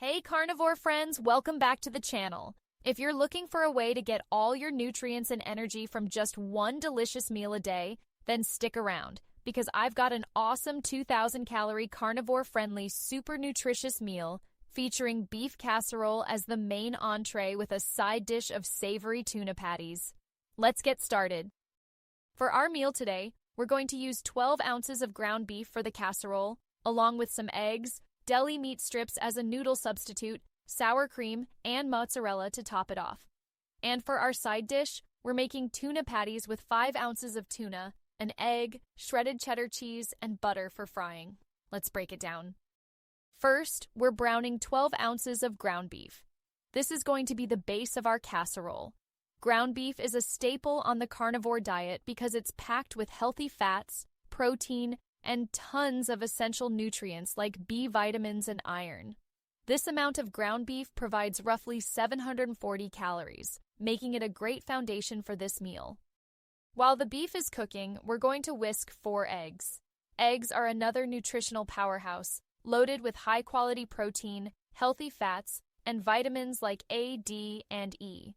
Hey carnivore friends, welcome back to the channel. If you're looking for a way to get all your nutrients and energy from just one delicious meal a day, then stick around, because I've got an awesome 2,000-calorie carnivore-friendly super nutritious meal featuring beef casserole as the main entree with a side dish of savory tuna patties. Let's get started. For our meal today, we're going to use 12 ounces of ground beef for the casserole, along with some eggs, deli meat strips as a noodle substitute, sour cream, and mozzarella to top it off. And for our side dish, we're making tuna patties with 5 ounces of tuna, an egg, shredded cheddar cheese, and butter for frying. Let's break it down. First, we're browning 12 ounces of ground beef. This is going to be the base of our casserole. Ground beef is a staple on the carnivore diet because it's packed with healthy fats, protein, and tons of essential nutrients like B vitamins and iron. This amount of ground beef provides roughly 740 calories, making it a great foundation for this meal. While the beef is cooking, we're going to whisk 4 eggs. Eggs are another nutritional powerhouse, loaded with high-quality protein, healthy fats, and vitamins like A, D, and E.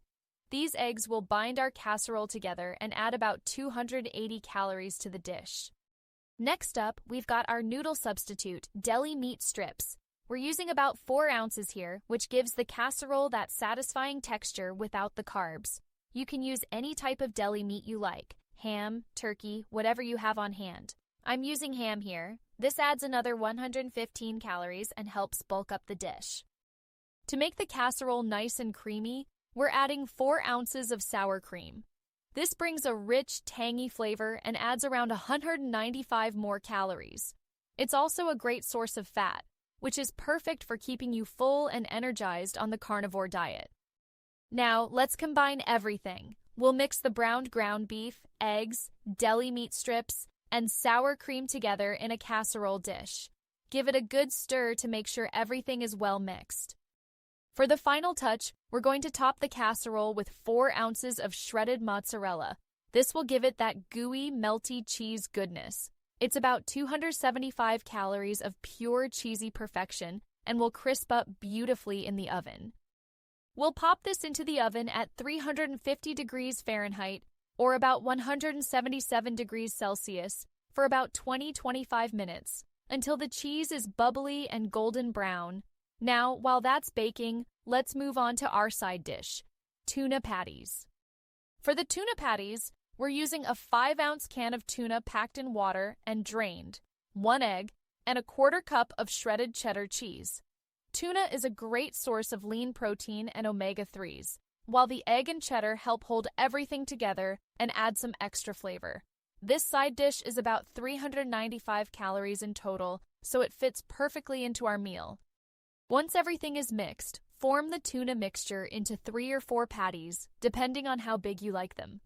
These eggs will bind our casserole together and add about 280 calories to the dish. Next up, we've got our noodle substitute, deli meat strips. We're using about 4 ounces here, which gives the casserole that satisfying texture without the carbs. You can use any type of deli meat you like, ham, turkey, whatever you have on hand. I'm using ham here. This adds another 115 calories and helps bulk up the dish. To make the casserole nice and creamy, we're adding 4 ounces of sour cream. This brings a rich, tangy flavor and adds around 195 more calories. It's also a great source of fat, which is perfect for keeping you full and energized on the carnivore diet. Now, let's combine everything. We'll mix the browned ground beef, eggs, deli meat strips, and sour cream together in a casserole dish. Give it a good stir to make sure everything is well mixed. For the final touch, we're going to top the casserole with 4 ounces of shredded mozzarella. This will give it that gooey, melty cheese goodness. It's about 275 calories of pure cheesy perfection and will crisp up beautifully in the oven. We'll pop this into the oven at 350 degrees Fahrenheit or about 177 degrees Celsius for about 20-25 minutes until the cheese is bubbly and golden brown. Now, while that's baking, let's move on to our side dish, tuna patties. For the tuna patties, we're using a 5-ounce can of tuna packed in water and drained, 1 egg, and a 1/4 cup of shredded cheddar cheese. Tuna is a great source of lean protein and omega-3s, while the egg and cheddar help hold everything together and add some extra flavor. This side dish is about 395 calories in total, so it fits perfectly into our meal. Once everything is mixed, form the tuna mixture into 3 or 4 patties, depending on how big you like them.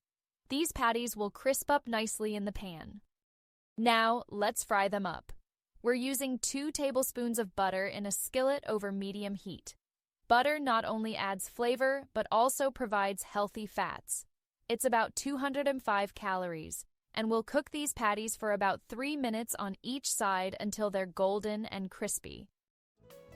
These patties will crisp up nicely in the pan. Now, let's fry them up. We're using 2 tablespoons of butter in a skillet over medium heat. Butter not only adds flavor, but also provides healthy fats. It's about 205 calories, and we'll cook these patties for about 3 minutes on each side until they're golden and crispy.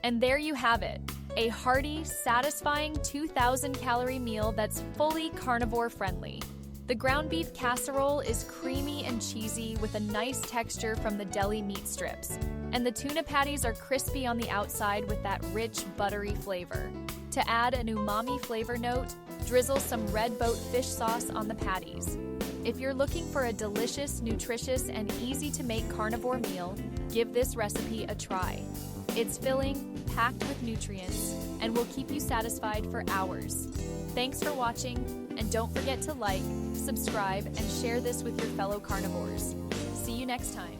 And there you have it, a hearty, satisfying 2,000-calorie meal that's fully carnivore-friendly. The ground beef casserole is creamy and cheesy with a nice texture from the deli meat strips, and the tuna patties are crispy on the outside with that rich, buttery flavor. To add an umami flavor note, drizzle some red boat fish sauce on the patties. If you're looking for a delicious, nutritious, and easy-to-make carnivore meal, give this recipe a try. It's filling, packed with nutrients, and will keep you satisfied for hours. Thanks for watching, and don't forget to like, subscribe, and share this with your fellow carnivores. See you next time.